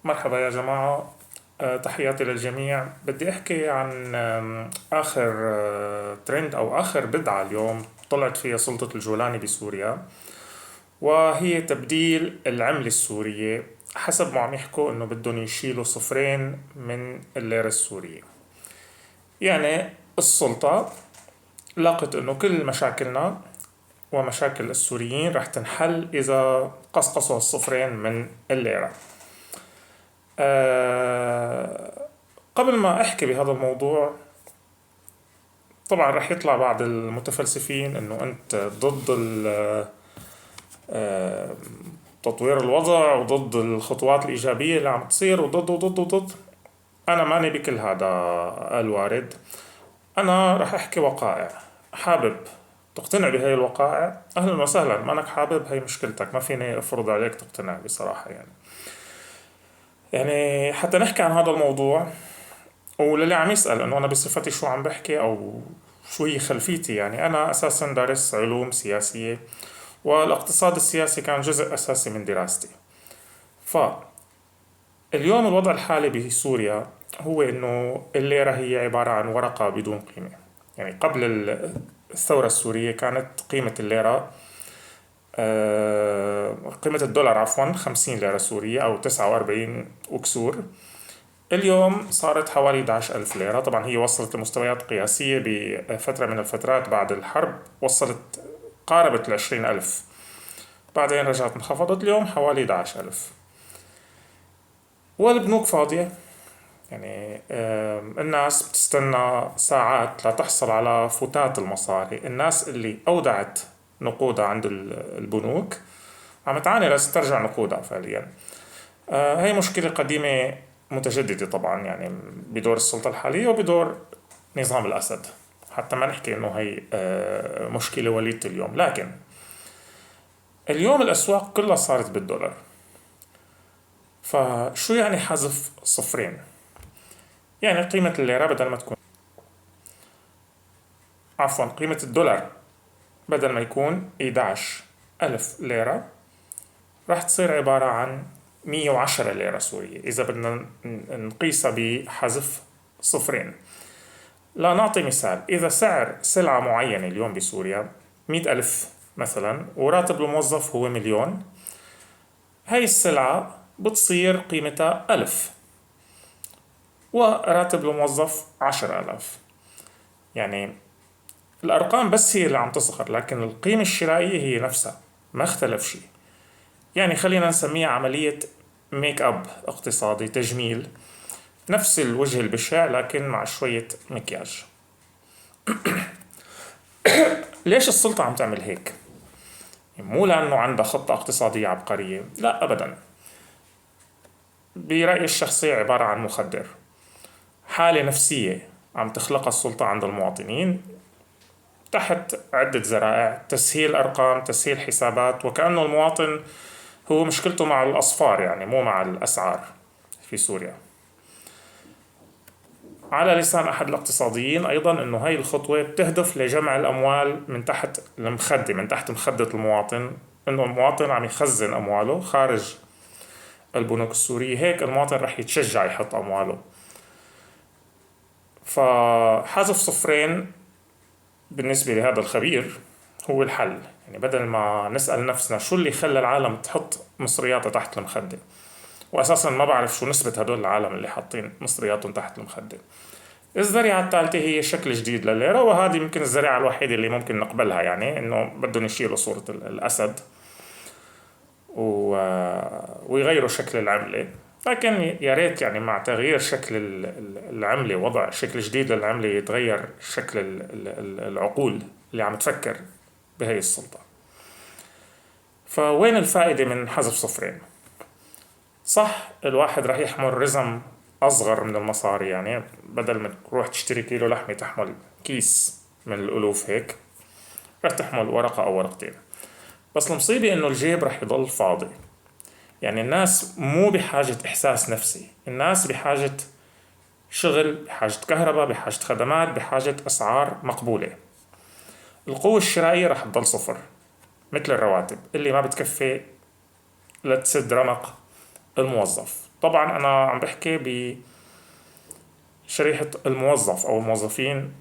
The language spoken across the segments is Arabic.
مرحبا يا جماعة. تحياتي للجميع. بدي أحكي عن آخر ترند أو آخر بدعة اليوم طلعت فيها سلطة الجولاني بسوريا، وهي تبديل العملة السورية. حسب ما عم يحكوا إنه بدهم يشيلوا صفرين من الليرة السورية. يعني السلطة لاقت إنه كل مشاكلنا ومشاكل السوريين رح تنحل إذا قصقصوا الصفرين من الليرة. آه، قبل ما أحكي بهذا الموضوع، طبعا رح يطلع بعض المتفلسفين انه انت ضد آه، تطوير الوضع وضد الخطوات الإيجابية اللي عم تصير وضد وضد وضد. أنا ماني بكل هذا الوارد. أنا رح أحكي وقائع. حابب تقتنع بهاي الوقائع أهلا وسهلا، ما أنك حابب هاي مشكلتك، ما فيني أفرض عليك تقتنع بصراحة. يعني حتى نحكي عن هذا الموضوع، وللي عم يسأل انه انا بصفتي شو عم بحكي او شو هي خلفيتي، يعني انا اساسا دارس علوم سياسية، والاقتصاد السياسي كان جزء اساسي من دراستي. فاليوم الوضع الحالي بسوريا هو انه الليرة هي عبارة عن ورقة بدون قيمة. يعني قبل الثورة السورية كانت قيمة الليرة، قيمة الدولار عفوا 50 ليرة سورية أو 49 وكسور. اليوم صارت حوالي 11 ألف ليرة. طبعا هي وصلت لمستويات قياسية بفترة من الفترات بعد الحرب، وصلت قاربت 20 ألف، بعدين رجعت انخفضت، اليوم حوالي 11 ألف. والبنوك فاضية. يعني الناس بتستنى ساعات لتحصل على فتات المصاري. الناس اللي أودعت نقودها عند البنوك عم تعاني لتسترجع نقودها فعليا. هي مشكلة قديمة متجددة طبعا، يعني بدور السلطة الحالية وبدور نظام الأسد، حتى ما نحكي إنه هي مشكلة وليدة اليوم. لكن اليوم الأسواق كلها صارت بالدولار. فشو يعني حذف صفرين؟ يعني قيمة الليرة بدل ما تكون، عفوا قيمة الدولار بدل ما يكون 11 ألف ليرة راح تصير عبارة عن 110 ليرة سورية إذا بدنا نقيسها بحذف صفرين. لا نعطي مثال، إذا سعر سلعة معينة اليوم بسوريا 100 ألف مثلا، وراتب الموظف هو مليون، هاي السلعة بتصير قيمتها 1000، وراتب الموظف 10 آلاف. يعني الأرقام بس هي اللي عم تصغر، لكن القيمة الشرائية هي نفسها، ما اختلف شيء. يعني خلينا نسميها عملية ميك أب اقتصادي، تجميل، نفس الوجه البشع لكن مع شوية مكياج. ليش السلطة عم تعمل هيك؟ مو لأنه عندها خطة اقتصادية عبقرية، لا أبدا. برأيي الشخصي عبارة عن مخدر، حالة نفسية عم تخلقها السلطة عند المواطنين تحت عدة ذرائع: تسهيل أرقام، تسهيل حسابات، وكأنه المواطن هو مشكلته مع الأصفار، يعني مو مع الأسعار في سوريا. على لسان أحد الاقتصاديين أيضا أنه هاي الخطوة بتهدف لجمع الأموال من تحت المخدة، من تحت مخدة المواطن، أنه المواطن عم يخزن أمواله خارج البنوك السورية، هيك المواطن رح يتشجع يحط أمواله. فحذف صفرين بالنسبة لهذا الخبير هو الحل. يعني بدل ما نسأل نفسنا شو اللي خلى العالم تحط مصرياتها تحت المخدة، وأساسا ما بعرف شو نسبة هدول العالم اللي حاطين مصرياتهم تحت المخدة. الذريعة الثالثة هي شكل جديد لليرة، وهذه يمكن الذريعة الوحيدة اللي ممكن نقبلها، يعني إنه بدهم يشيلوا صورة الأسد ويغيروا شكل العملة. لكن يا ريت يعني مع تغيير شكل العملة، وضع شكل جديد للعملة، يتغير شكل العقول اللي عم تفكر بهي السلطة. فوين الفائدة من حذف صفرين؟ صح الواحد راح يحمل رزم أصغر من المصاري، يعني بدل ما تروح تشتري كيلو لحمة تحمل كيس من الألوف هيك، راح تحمل ورقة أو ورقتين. بس المصيبة إنه الجيب راح يضل فاضي. يعني الناس مو بحاجة إحساس نفسي، الناس بحاجة شغل، بحاجة كهرباء، بحاجة خدمات، بحاجة أسعار مقبولة. القوة الشرائية راح تضل صفر، مثل الرواتب اللي ما بتكفي لتسد رمق الموظف. طبعا أنا عم بحكي بشريحة الموظف أو الموظفين.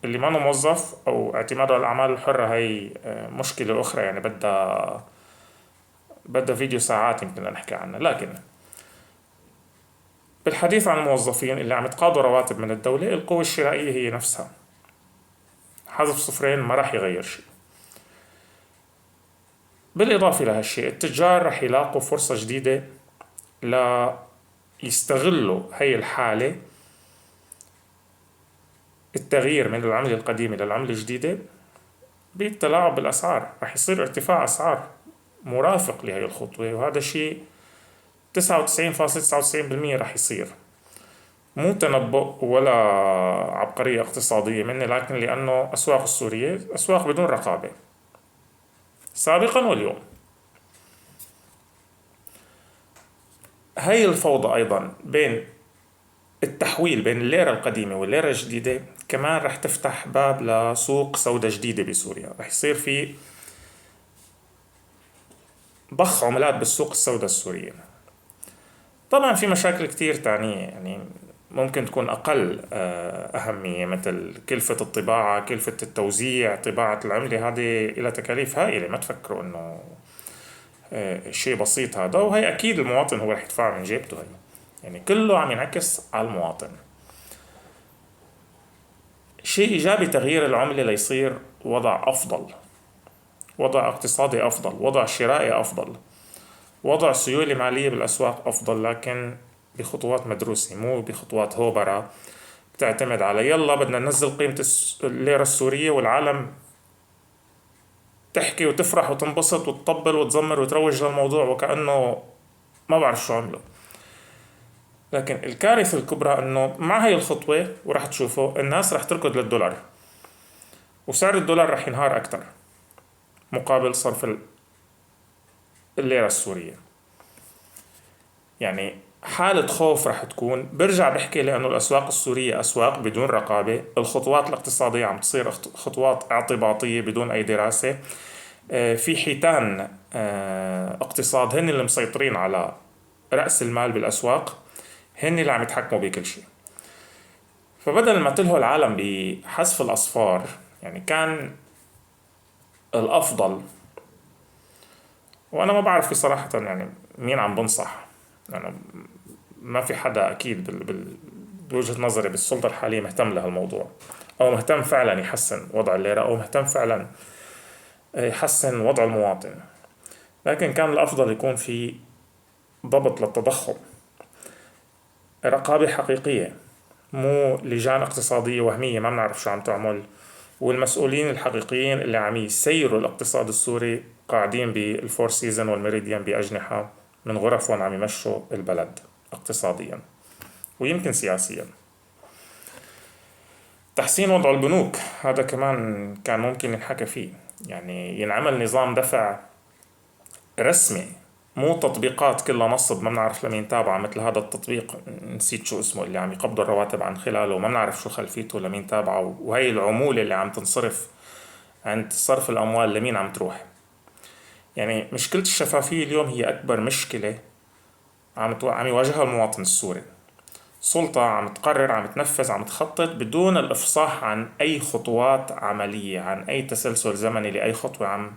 اللي ما موظف أو اعتماده على الأعمال الحرة هي مشكلة أخرى، يعني بدها فيديو ساعات يمكن نحكي عنها. لكن بالحديث عن الموظفين اللي عم يتقاضوا رواتب من الدولة، القوة الشرائية هي نفسها. حذف صفرين ما راح يغير شيء. بالإضافة لهالشيء، التجار رح يلاقوا فرصة جديدة ليستغلوا هي الحالة، التغيير من العملة القديمة للعملة الجديدة، بالتلاعب بالأسعار. رح يصير ارتفاع أسعار مرافق لهي الخطوة، وهذا شيء 99.99% رح يصير. مو تنبؤ ولا عبقرية اقتصادية مني، لكن لأنه أسواق السورية أسواق بدون رقابة سابقا واليوم. هاي الفوضى أيضا بين التحويل بين الليرة القديمة والليرة الجديدة كمان رح تفتح باب لسوق سوداء جديدة بسوريا. رح يصير في ضخ عملات بالسوق السوداء السورية. طبعا في مشاكل كتير تانية يعني ممكن تكون أقل أهمية، مثل كلفة الطباعة، كلفة التوزيع، طباعة العملة، هذه إلى تكاليف هائلة. ما تفكروا إنه شيء بسيط هذا، وهي أكيد المواطن هو رح يدفع من جيبته. هي يعني كله عم ينعكس على المواطن. شيء إيجابي تغيير العملة ليصير وضع أفضل، وضع اقتصادي أفضل، وضع شرائي أفضل، وضع سيولة مالية بالأسواق أفضل، لكن بخطوات مدروسة، مو بخطوات هوبرة بتعتمد على يلا بدنا ننزل قيمة الليرة السورية والعالم تحكي وتفرح وتنبسط وتطبل وتزمر وتروج للموضوع وكأنه ما بعرف شو عمله. لكن الكارثة الكبرى انه مع هاي الخطوة وراح تشوفوا الناس راح تركض للدولار، وسعر الدولار راح ينهار أكتر مقابل صرف الليرة السورية. يعني حالة خوف راح تكون. برجع بحكي لأنه الأسواق السورية أسواق بدون رقابة. الخطوات الاقتصادية عم تصير خطوات اعتباطية بدون أي دراسة. في حيتان اقتصاد هن اللي مسيطرين على رأس المال بالأسواق، هن اللي عم يتحكموا بكل شيء. فبدل ما تلهوا العالم بحذف الأصفار، يعني كان الأفضل، وأنا ما بعرف صراحة يعني مين عم بنصح، يعني ما في حدا أكيد بوجهة نظري بالسلطة الحالية مهتم لهالموضوع، أو مهتم فعلا يحسن وضع الليرة، أو مهتم فعلا يحسن وضع المواطن. لكن كان الأفضل يكون في ضبط للتضخم، رقابة حقيقية، مو لجان اقتصادية وهمية ما بنعرف شو عم تعمل، والمسؤولين الحقيقيين اللي عم يسيروا الاقتصاد السوري قاعدين بالفور سيزون والميريديان بأجنحة من غرفهم عم يمشوا البلد اقتصاديا ويمكن سياسيا. تحسين وضع البنوك هذا كمان كان ممكن ينحكى فيه، يعني ينعمل نظام دفع رسمي، مو تطبيقات كلها نصب ما بنعرف لمين تابعة، مثل هذا التطبيق نسيت شو اسمه اللي عم يقبضوا الرواتب عن خلاله وما بنعرف شو خلفيته لمين تابعة، وهي العمولة اللي عم تنصرف عند صرف الأموال لمين عم تروح. يعني مشكلة الشفافية اليوم هي أكبر مشكلة عم يواجهها المواطن السوري. سلطة عم تقرر، عم تنفذ، عم تخطط بدون الإفصاح عن أي خطوات عملية، عن أي تسلسل زمني لأي خطوة عم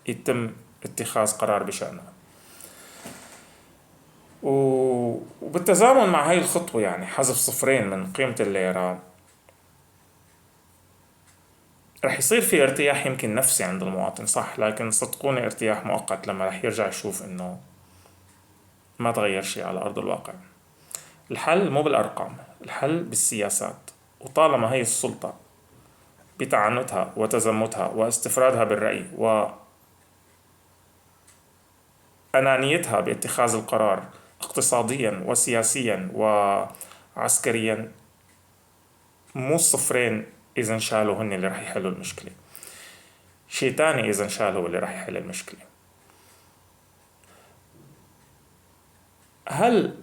يتم اتخاذ قرار بشأنها. وبالتزامن مع هاي الخطوة يعني حذف صفرين من قيمة الليرة، رح يصير في ارتياح يمكن نفسي عند المواطن صح، لكن صدقوني ارتياح مؤقت لما رح يرجع يشوف انه ما تغير شيء على أرض الواقع. الحل مو بالأرقام، الحل بالسياسات. وطالما هي السلطة بتعنتها وتزمتها واستفرادها بالرأي وأنانيتها باتخاذ القرار اقتصاديا وسياسيا وعسكريا، مو الصفرين إذا انشالوا هن اللي رح يحلوا المشكلة، شيء تاني إذا انشال هو اللي رح يحل المشكلة. هل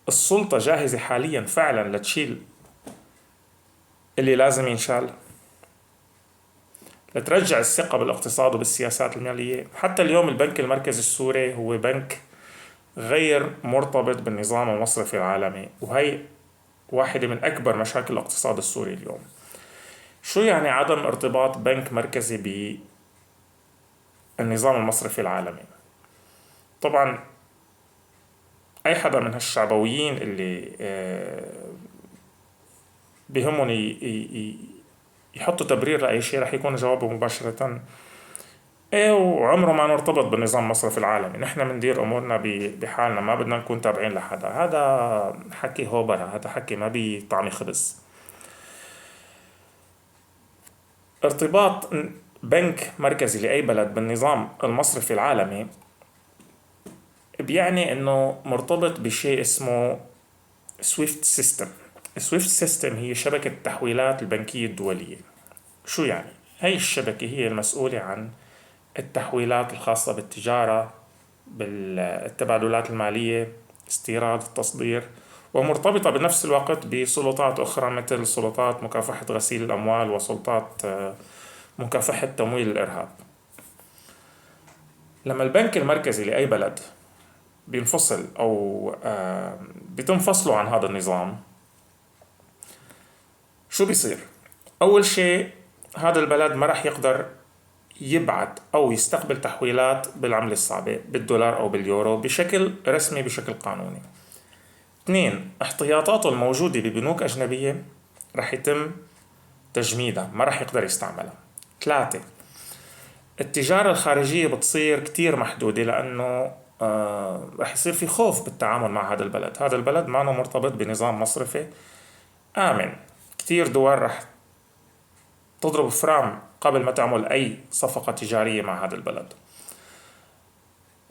السلطة جاهزة حاليا فعلا لتشيل اللي لازم ينشال، لترجع الثقة بالاقتصاد وبالسياسات المالية؟ حتى اليوم البنك المركزي السوري هو بنك غير مرتبط بالنظام المصرفي العالمي، وهي واحدة من أكبر مشاكل الاقتصاد السوري اليوم. شو يعني عدم ارتباط بنك مركزي بالنظام المصرفي العالمي؟ طبعا أي حدا من هالشعبويين اللي بهمهم يحطوا تبرير لأي شيء رح يكون جوابه مباشرة ايه، وعمره ما نرتبط بالنظام المصرفي العالمي، نحن بندير امورنا بحالنا، ما بدنا نكون تابعين لحدا. هذا حكي هوبرة، هذا حكي ما بيطعمي خبز. ارتباط بنك مركزي لأي بلد بالنظام المصرفي العالمي بيعني انه مرتبط بشيء اسمه سويفت سيستم. السويفت سيستم هي شبكة التحويلات البنكية الدولية. شو يعني؟ هاي الشبكة هي المسؤولة عن التحويلات الخاصة بالتجارة، بالتبادلات المالية، استيراد، التصدير، ومرتبطة بنفس الوقت بسلطات أخرى مثل سلطات مكافحة غسيل الأموال وسلطات مكافحة تمويل الإرهاب. لما البنك المركزي لأي بلد بينفصل أو بيتم فصله عن هذا النظام، شو بيصير؟ أول شيء هذا البلد ما راح يقدر يبعت أو يستقبل تحويلات بالعملة الصعبة بالدولار أو باليورو بشكل رسمي بشكل قانوني. 2. احتياطاته الموجودة ببنوك أجنبية رح يتم تجميدها، ما رح يقدر يستعملها. 3. التجارة الخارجية بتصير كتير محدودة، لأنه رح يصير في خوف بالتعامل مع هذا البلد. هذا البلد ما مرتبط بنظام مصرفي آمن. كتير دول رح تضرب فرام قبل ما تعمل أي صفقة تجارية مع هذا البلد.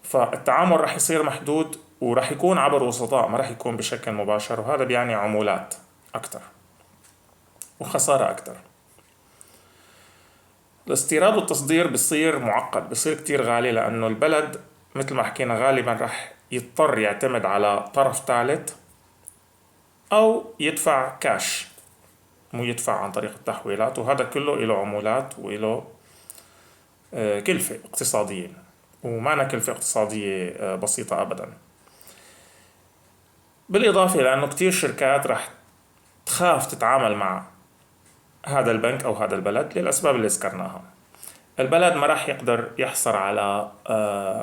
فالتعامل رح يصير محدود، ورح يكون عبر وسطاء، ما رح يكون بشكل مباشر، وهذا بيعني عمولات أكتر وخسارة أكتر. الاستيراد والتصدير بصير معقد، بصير كتير غالي، لأنه البلد مثل ما حكينا غالبا رح يضطر يعتمد على طرف ثالث أو يدفع كاش، مو يدفع عن طريق التحويلات، وهذا كله له عمولات وله كلفة اقتصادية، وما كلفة اقتصادية بسيطة أبدا. بالإضافة لأنه كتير شركات رح تخاف تتعامل مع هذا البنك أو هذا البلد للأسباب اللي ذكرناها. البلد ما راح يقدر يحصل على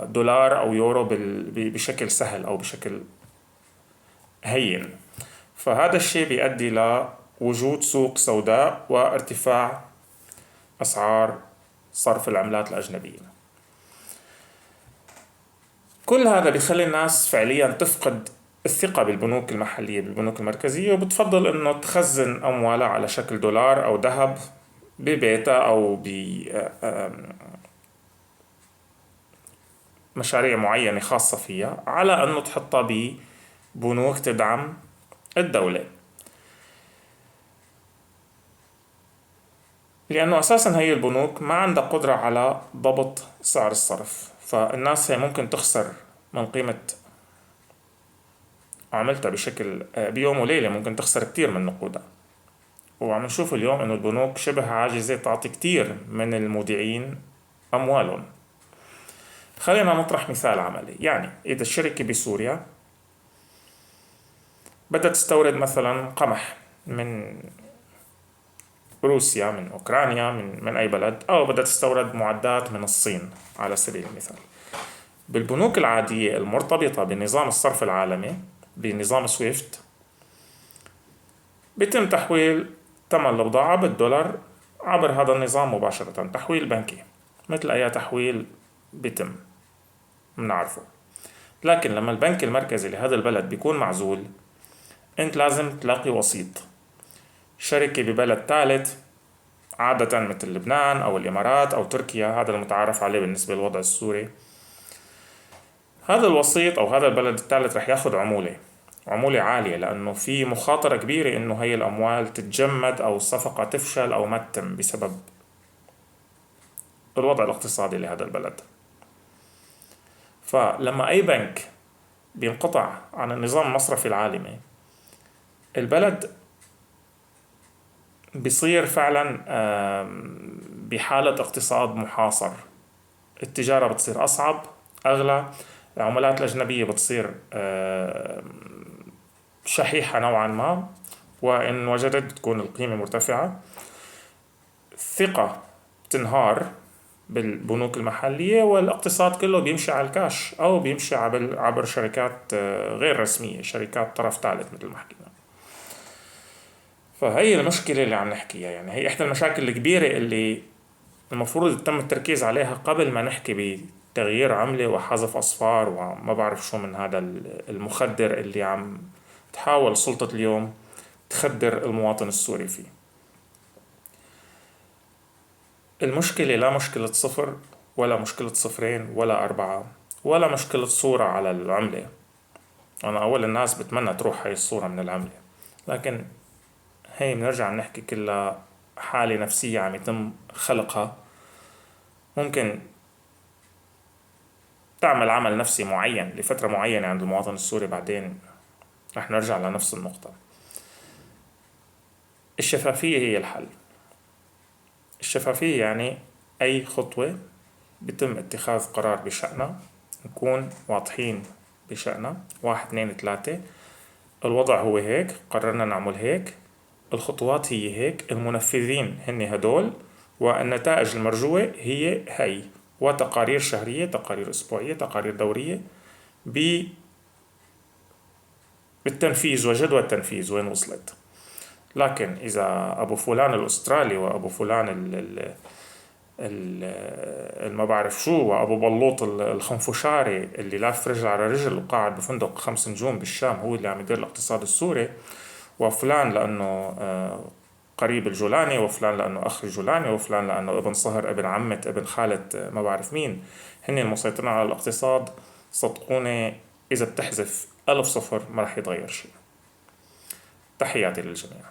دولار أو يورو بشكل سهل أو بشكل هين، فهذا الشيء بيؤدي لوجود سوق سوداء وارتفاع أسعار صرف العملات الأجنبية. كل هذا بيخلي الناس فعليا تفقد الثقة بالبنوك المحلية، بالبنوك المركزية، وبتفضل إنه تخزن أموالها على شكل دولار أو ذهب ببيتها أو بمشاريع معينة خاصة فيها، على إنه تحطها ببنوك تدعم الدولة، لأنه أساسا هي البنوك ما عندها قدرة على ضبط سعر الصرف، فالناس هي ممكن تخسر من قيمة عملتها بشكل بيوم وليلة، ممكن تخسر كتير من نقودها. وعم نشوف اليوم إنه البنوك شبه عاجزة تعطي كتير من المودعين أموالهم. خلينا نطرح مثال عملي. يعني إذا الشركة بسوريا بدها تستورد مثلا قمح من روسيا، من أوكرانيا، من أي بلد، أو بدها تستورد معدات من الصين على سبيل المثال، بالبنوك العادية المرتبطة بنظام الصرف العالمي بنظام سويفت بيتم تحويل ثمن البضاعة بالدولار عبر هذا النظام مباشرة، تحويل بنكي مثل أي تحويل بيتم بنعرفه. لكن لما البنك المركزي لهذا البلد بيكون معزول، انت لازم تلاقي وسيط، شركة ببلد ثالث، عادة مثل لبنان أو الإمارات أو تركيا، هذا المتعارف عليه بالنسبة للوضع السوري. هذا الوسيط أو هذا البلد الثالث رح ياخد عمولة عالية، لأنه في مخاطرة كبيرة إنه هي الأموال تتجمد أو الصفقة تفشل أو ما تتم بسبب الوضع الاقتصادي لهذا البلد. فلما أي بنك بينقطع عن النظام المصرفي العالمي، البلد بيصير فعلا بحالة اقتصاد محاصر، التجارة بتصير أصعب، أغلى، العملات الأجنبية بتصير شحيحة نوعا ما، وإن وجدت تكون القيمة مرتفعة. الثقة بتنهار بالبنوك المحلية، والاقتصاد كله بيمشي على الكاش أو بيمشي عبر شركات غير رسمية، شركات طرف ثالث مثل ما حكينا. فهي المشكلة اللي عم نحكيها، يعني هي إحدى المشاكل الكبيرة اللي المفروض يتم التركيز عليها قبل ما نحكي بتغيير عملة وحذف أصفار وما بعرف شو من هذا المخدر اللي عم تحاول السلطة اليوم تخدر المواطن السوري فيه. المشكلة لا مشكلة صفر ولا مشكلة صفرين ولا أربعة ولا مشكلة صورة على العملة. أنا أول الناس بتمنى تروح هاي الصورة من العملة، لكن هي بنرجع نحكي كلها حالة نفسية عم يتم خلقها، ممكن تعمل عمل نفسي معين لفترة معينة عند المواطن السوري، بعدين رح نرجع لنفس النقطة. الشفافية هي الحل. الشفافية يعني أي خطوة بيتم اتخاذ قرار بشأنها نكون واضحين بشأنها، 1 2 3، الوضع هو هيك، قررنا نعمل هيك، الخطوات هي هيك، المنفذين هن هدول، والنتائج المرجوة هي وتقارير شهرية، تقارير أسبوعية، تقارير دورية بالتنفيذ وجدوى التنفيذ وين وصلت. لكن إذا أبو فلان الأسترالي وأبو فلان ما بعرف شو، وأبو بلوط الخنفشاري اللي لاف رجل على رجل وقاعد بفندق 5 نجوم بالشام هو اللي عم يدير الاقتصاد السوري، وفلان لأنه قريب الجولاني، وفلان لأنه أخ الجولاني، وفلان لأنه ابن صهر ابن عمة ابن خالة ما بعرف مين، هن المسيطرين على الاقتصاد. صدقوني إذا بتحذف 1000 صفر ما رح يتغير شيء. تحياتي للجميع.